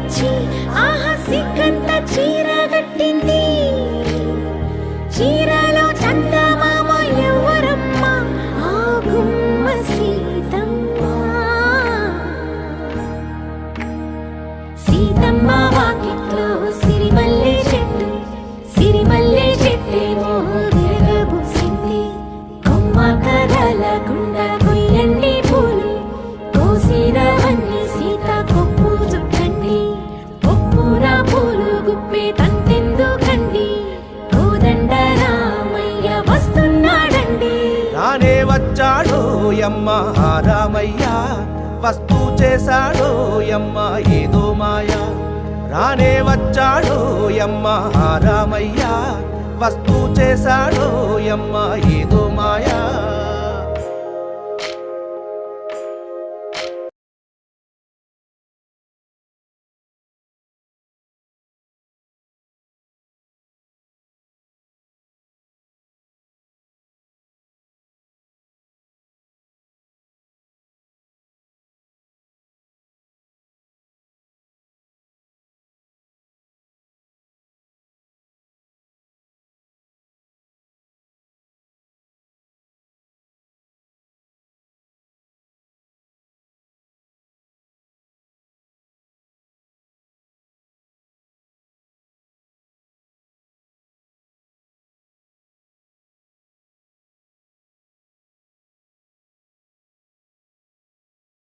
వచ్చి ఆహా సిగ్గంత చీరగట్టింది. చీరలో చందమామ ఎవరమ్మ, ఆ గుమ్మ సీతమ్మ. సీతమ్మ వాకిట్లో సిరిమల్లె చెట్టు, సిరిమల్లె చెట్టేమో తిరగబూసింది. కొమ్మ కదలకుండా కొయ్యండి పూలు, కోసిరవన్నీ సీత కొప్పు చుట్టండి. కొప్పున పూలు గుప్పే తంతెందుకండి, కోదండ రామయ్య వస్తున్నాడండి. రానే వచ్చాడో యమ్మ ఆ రామయ్య, వస్తూ చేశాడో యమ్మ ఏదో మాయ. రానే వచ్చాడో యమ్మ ఆ రామయ్య, వస్తూ చేశాడో యమ్మ ఏదో మాయా.